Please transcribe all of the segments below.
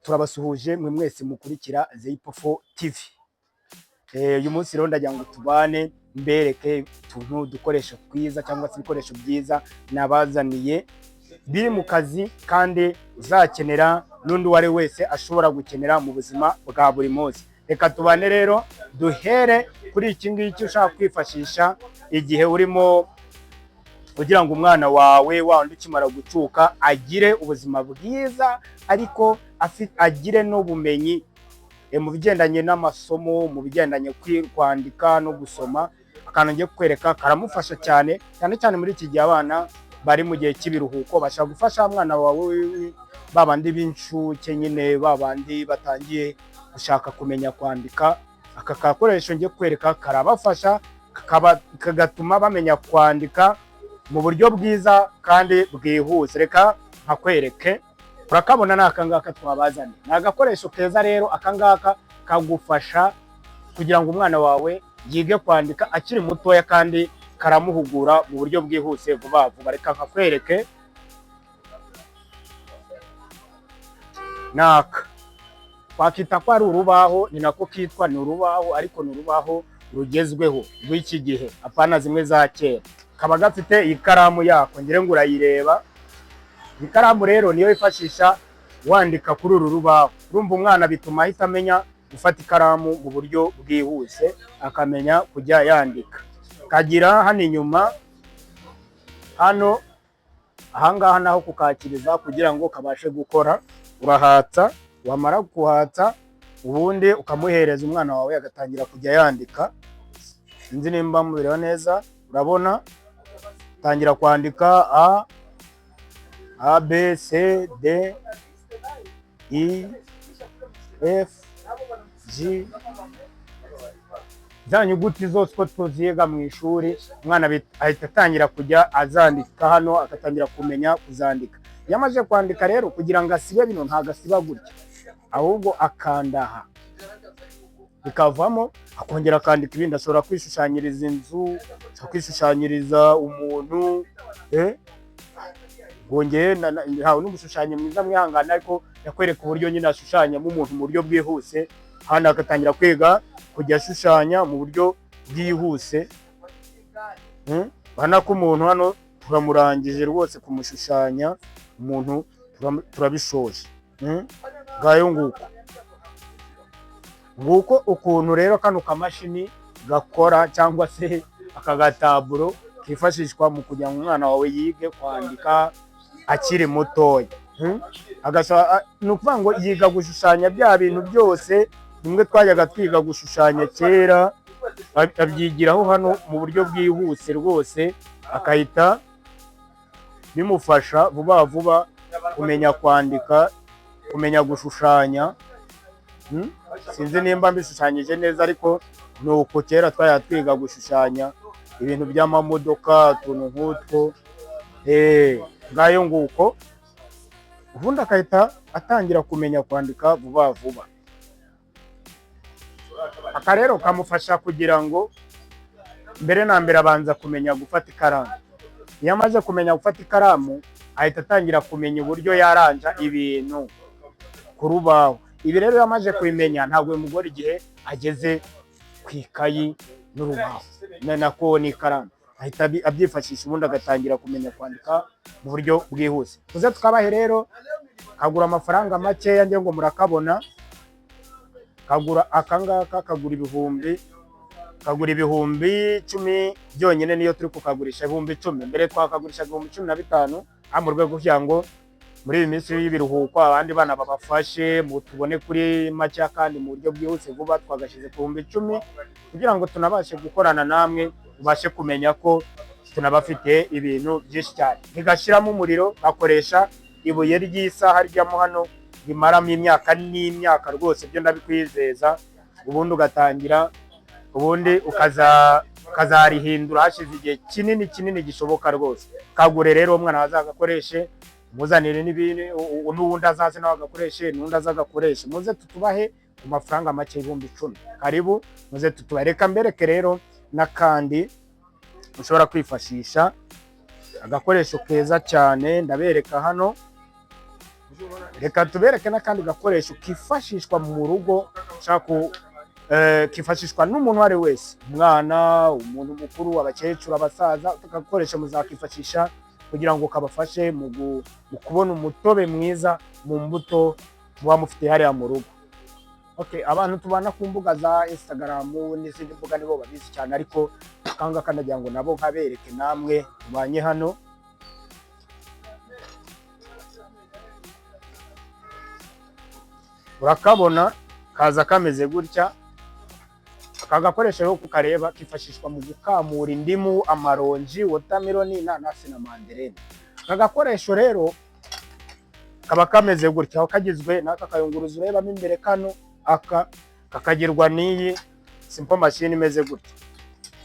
turabasuhuje mwe mwese mukurikira Zeyipofo TV. Uyu munsi rero ndagira ngo tubane mbereke tuntu dukoresha twiza cyangwa se ibikoresho byiza nabazaniye biri mu kazi kandi uzakenera n'undi wari wese ashobora gukenera mu buzima bwa buri munsi. Reka tubane rero duhere kuri iki ngiki ushaka kwifashisha igihe urimo kugira ngo umwana wawe wandi ukimara gucuka agire ubuzima bwiza ariko agire n'ubumenyi mu bigendanye n'amasomo, mu bigendanye kwandika no gusoma. Akantu ngiye kukwereka karamufasha cyane cyane muri iki gihe abana bari mu gihe cy'ibiruhuko, bashaka gufasha umwana wawe babandi b'incuke nyine, babandi batangiye gushaka kumenya kwandika. Aka gakoresho ngiye kukwereka karabafasha kagatuma bamenya kwandika mu buryo bwiza kandi bwihuse. Reka nkakwereke, urakabona n'akangaka twabazanye. Ni agakoresho keza rero, akangaka kagufasha kugira ngo umwana wawe yige kwandika akiri mutoya kandi karamuhugura mu buryo bwihuse vuba vuba. Reka nkakwereke, naka wakita ko ari urubaho, ni nako kitwa, ni urubaho ariko ni urubaho rugezweho rw'iki gihe, apana zimwe za kera. Kaba gafite ikaramu yako, ngire ngo urayireba. Ikaramu rero niyo ifashisha wandika kuri uru rubaho. Urumva umwana bituma ahita amenya gufata ikaramu mu buryo bwihuse, akamenya kujya yandika. Kagira hano inyuma, hano ahangaha naho kukakiriza kugira ngo kabashe gukora. Urahatsa, wamara kuhatsa ubundi ukamuhereza umwana wawe agatangira kujya yandika. Sinzi nimba mubireba neza, urabona tangira kwandika A B C D E F G, za nyuguti zose ko tuziga mu ishuri. Umwana ahita atangira kujya azandika hano, agatangira kumenya kuzandika. Yamaze kwandika rero, kugira ngo asibe bino ntago asiba gutya, ahubwo akandaha bikavamo, akongera akandika ibindi. Ashobora kwishushanyiriza inzu, kwishushanyiriza umuntu, ngongeye ntawe n'umushushanya mwiza mwihangana, ariko yakwereka uburyo nyine ashushanyamo umuntu mu buryo bwihuse. Hano agatangira kwiga kujya ashushanya mu buryo bwihuse. Bana ko umuntu hano turamurangije rwose kumushushanya umuntu, turabishoje. Ngayo nguko ukuntu rero kano kamashini gakora, cyangwa se aka gataburo kifashishwa mu kugira ngo umwana wawe yige kwandika akiri mutoya. Ni ukuvuga ngo yiga gushushanya bya bintu byose bimwe twajyaga twiga gushushanya kera, abyigiraho hano mu buryo bwihuse rwose, akahita bimufasha vuba vuba kumenya kwandika, kumenya gushushanya. Sinzi nimba mbishushanyije neza, ariko ni uko kera twajyaga twiga gushushanya ibintu by'amamodoka, utuntu nk'utwo. Ngayo nguko, ubundi akahita atangira kumenya kwandika vuba vuba. Aka rero kamufasha kugira ngo mbere na mbere abanza kumenya gufata ikaramu. Iyo amaze kumenya gufata ikaramu, ahita atangira kumenya uburyo yaranja ibintu ku rubaho. Ibi rero yamaze kubimenya, ntabwo bimugora igihe ageze ku ikayi n'urubaho nako n'ikaramu, ahita abyifashisha, ubundi agatangira kumenya kwandika mu buryo bwihuse. Tuze tukabahe rero, kagura amafaranga makeya, nge ngo murakabona. Kagura akangaka, kagura ibihumbi 10 byonyine, niyo turi kukagurisha ibihumbi 10. Mbere twakagurisha ibihumbi 15, mu rwego kugira ngo muri iyi minsi y'ibiruhuko abandi bana babafashe tubone kuri make kandi mu buryo bwihuse vuba. Twagashyize ku bihumbi 10 kugira ngo tunabashe gukorana namwe, ubashe kumenya ko tunabafite ibintu byinshi cyane. Ntigashyiramo umuriro, bakoresha ibuye ry'isaha ryamo hano, rimaramo imyaka n'imyaka rwose, byo ndabikwizeza. Ubundi ugatangira, ubundi ukazarihindura hashize igihe kinini gishoboka rwose. Kagure rero umwana azagakoreshe, muzanire n'ibindi, n'ubundi azaze nawe agakoreshe, n'undi azagakoreshe. Muze tutubahe ku mafaranga make, ibihumbi 10. Karibu muze tutubahe. Reka mbereke rero n'akandi ushobora kwifashisha, agakoresho keza cyane. Ndabereka hano reka tubereke n'akandi gakoresho kifashishwa mu rugo kifashishwa n'umuntu wari wese, umwana, umuntu mukuru, abakecuru, abasaza. Gakoresho muzakifashisha kugira ngo kabafashe mu kubona umutobe mwiza mu mbuto muba mufite hariya mu rugo. Abantu tubana ku mbuga za Instagram n'izindi mbuga nibo babizi cyane, ariko akanga kanagira ngo nabo nkabereke namwe tubanye hano. Urakabona kaza kameze gutya. Aka gakoresho rero kukareba kifashishwa mu gukamura indimu, amaronji, watermelon, inanasi na mandarine. Aka gakoresho rero kaba kameze gutya, aho kagizwe n'aka kayunguruzo urebamo imbere kano, kakagirwa n'iyi simple machine imeze gutya.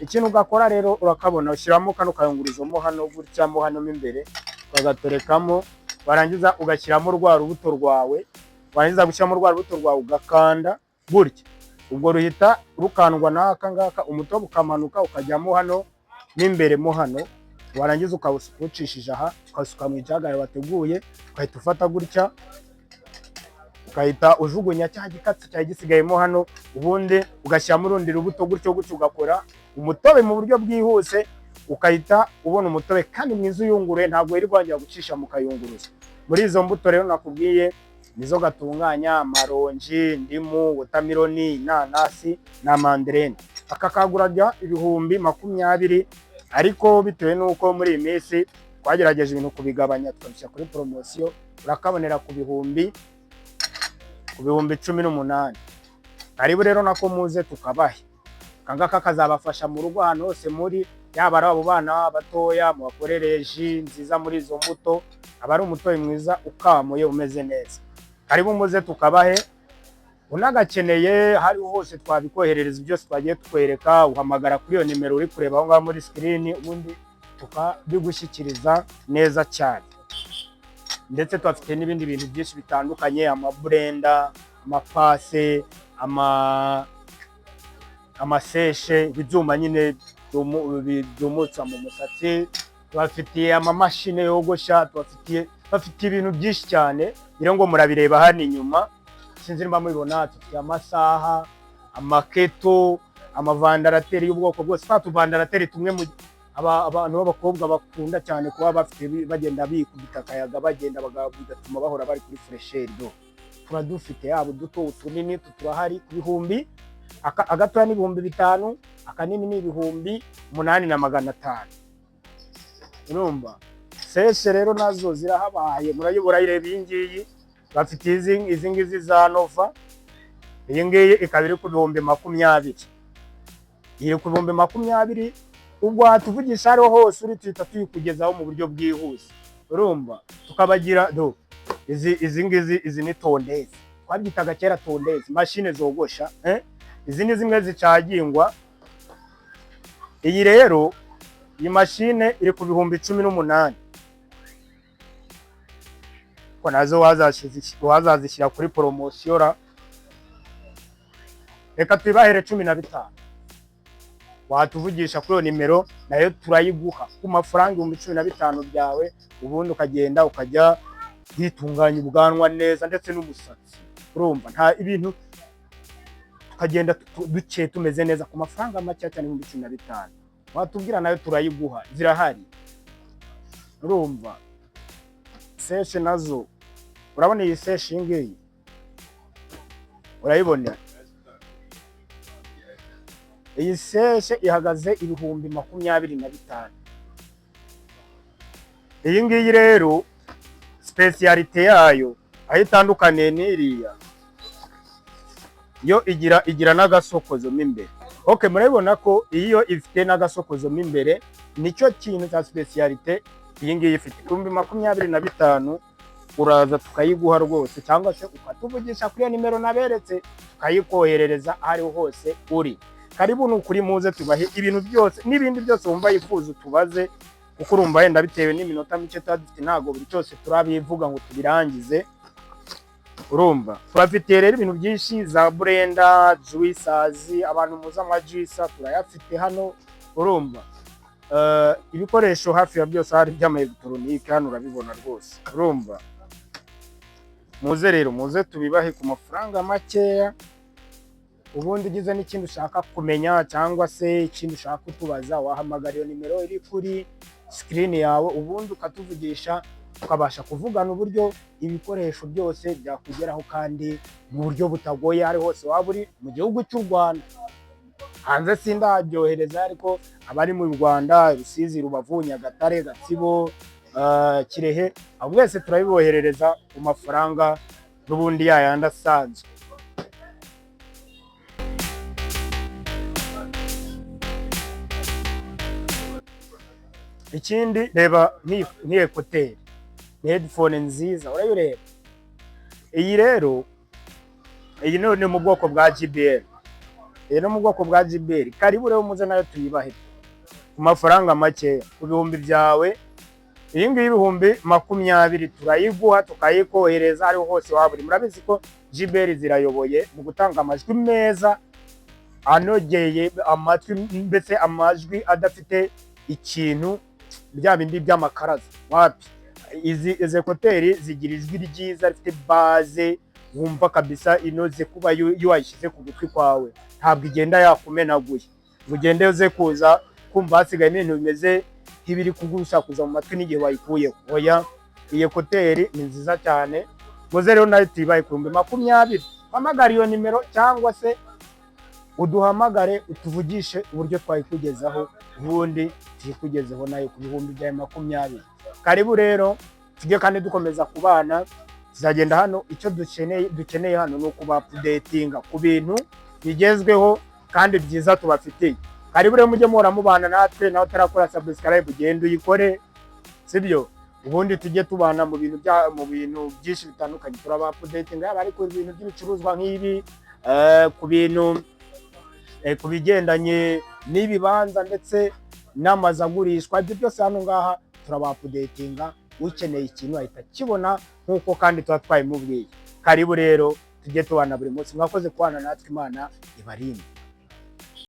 Ikintu gakora rero urakabona, ushyiramo kano kayunguruzo mo hano gutya, mo hano imbere bagaterekamo, warangiza ugashyiramo rwa rubuto rwawe, warangiza gushyiramo rwa rubuto rwawe ugakanda gutya. Ubwo ruhita rukandwa n'aka ngaka, umutobe ukamanuka ukajyamo hano n'imbere mo hano, warangiza ukawucishije aha, ukasuka mu ijagare wateguye, ukahita ufata gutya, ukahita ujugunya cya gikatsi cyari gisigayemo hano, ubundi ugashyiramo urundi rubuto gutyo gutyo, ugakora umutobe mu buryo bwihuse, ukahita ubona umutobe kandi mwiza uyunguruye, ntabwo iri rwangira gucisha mu kayunguruzo. Muri izo mbuto rero nakubwiye nizo gatunganya amaronji, indimu, watermelon, inanasi na mandarine. Aka kaguraga ibihumbi 20, ariko bitewe nuko muri iyi minsi twagerageje ibintu kubigabanya tukabishyira kuri promotion, urakabonera ku bihumbi 18. Karibu rero nako muze tukabahe. Kangaka kazabafasha mu rugo ahantu hose muri, yaba ari abo bana batoya mubakorere ji nziza muri izo mbuto, aba ari umutobe mwiza ukamuye umeze neza. Karibu muze tukabahe. Unagakeneye hari hose twabikoherereza, byose twagiye tukwereka, uhamagara kuri iyo nimero uri kureba aho ngaho muri screen, ubundi tukabigushyikiriza neza cyane. Ndetse twafite n'ibindi bintu byinshi bitandukanye, amablender, amapase, amaseshe, ibyuma nyine byumutsa mu musatsi, twafitiye amamashine yogosha, bafite ibintu byinshi cyane. Ngira ngo murabireba hano inyuma, sinzi niba mubibona, tufite amasaha, amaketo, amavandarateri y'ubwoko bwose. Tuvandarateri tumwe mu abantu b'abakobwa bakunda cyane kuba bafite, bagenda bikubita akayaga, bagenda bigatuma bahora bari kuri fresher. Turadufite yabo duto utunini, turahari ku bihumbi, agatoya ni 5,000, akanini ni 8,500. Urumva seshe rero nazo zirahabaye, murayibura ireba iyi ngiyi. Bafite izi ngizi za Nova, iyi ngiyi ikaba iri ku bihumbi 20. Iri ku bihumbi 20, ubwo hatuvugisha ariho hose uri tuhita tuyikugezaho mu buryo bwihuse. Urumva tukabagira izi ngizi, izi ni tondezi, twabyitaga kera tondezi, machine zogosha. Izi ni zimwe zicagingwa. Iyi rero, iyi machine iri ku bihumbi 18. Ko nazo wazazishyira kuri promotion. Reka tubahere 15. Watuvugisha kuri nimero nayo turayiguha ku mafaranga 15 byawe, ubundi ukagenda ukajya yitunganya ubwanwa neza ndetse n'umusatsi. Urumva nta ibintu, tukagenda duce tumeze neza ku mafaranga make cyane 15. Watubwira nayo turayiguha, zirahari. Urumva seshe nazo, urabona iyi seshe ngiyi, urayibona? Iyi seshe ihagaze ibihumbi 25. Iyi ngiyi rero specialite yayo aho itandukaniye n'iriya, yo igira n'agasokozo mo imbere. Murabibona ko iyo ifite n'agasokozo mo imbere, nicyo kintu cya specialite. Iyi ngiyi ifite 25. Uraza tukayiguha rwose, cyangwa se ukatuvugisha kuri nimero naberetse, tukayikoherereza aho hose uri. Karibu n'ukuri muze tubahe ibintu byose n'ibindi byose wumva yifuza tubaze, kuko urumva yenda bitewe n'iminota mike tadufite, ntago buri cyose turabivuga ngo tubirangize. Urumva turafite rero ibintu byinshi, za blender, juicers, abantu muza ama juicer turayafite hano. Urumva ibikoresho hafi ya byose hari by'ama electronique hano urabibona rwose. Urumva muze rero muze tubibahe ku mafaranga makeya. Ubundi ugize n'ikindi ushaka kumenya cyangwa se ikindi ushaka kutubaza, wahamagara iyo nimero iri kuri screen yawe, ubundi ukatuvugisha tukabasha kuvugana uburyo ibikoresho byose byakugeraho kandi mu buryo butagoye, ari hose waba uri mu gihugu cy'u Rwanda. Hanze sindabyohereza, ariko abari mu Rwanda, Rusizi, Rubavu, Nyagatare, Gatsibo, Kirehe, abo wese turabiboherereza ku mafaranga n'ubundi yayandi asanzwe. Ikindi reba ni ekuteri, ni headphone nziza, urabireba. Iyi rero, iyi ni mu bwoko bwa JBL. Iyi no mu bwoko bwa JBL. Karibu rero muze nayo tuyibahe ku mafaranga make, ku bihumbi byawe. Iyi ngiyi ibihumbi 20 turayiguha tukayikohereza ari hose waba uri. Murabizi ko JBL zirayoboye mu gutanga amajwi meza anogeye amatwi, mbese amajwi adafite ikintu bya bindi by'amakaraza. Wapi, izi ekuteri zigira ijwi ryiza rifite base, wumva kabisa inoze, kuba wayishyize ku gutwi kwawe ntabwo igenda yakumenaguye ngo ugende uze kuza kumva hasigaye ibintu bimeze nk'ibiri kugusakuza mu matwi n'igihe wayikuyeho. Oya, iyi ekuteri ni nziza cyane. Muze rero nayo tuyibahe ku 20. Hamagara iyo nimero cyangwa se uduhamagare utuvugishe uburyo twayikugezaho, ubundi tuyikugezeho nayo ku bihumbi bya 20. Karibu rero tujye kandi dukomeza kubana, tuzagenda hano. Icyo dukeneye hano ni ukuba updatinga ku bintu bigezweho kandi byiza tubafitiye. Karibu rero mujye muhora mubana natwe, nawe utarakora subscribe ugende uyikore, sibyo? Ubundi tujye tubana mu bintu byinshi bitandukanye. Turaba updatinga, yaba ari ku bintu by'ibicuruzwa nk'ibi, ku bintu ku bigendanye n'ibibanza ndetse n'amazu agurishwa. Ibyo byose hano ngaha turaba updatinga. Ukeneye ikintu ahita kibona nk'uko kandi tuba twabimubwiye. Karibu rero tujye tubana buri munsi. Mwakoze kubana natwe, Imana ibarinde.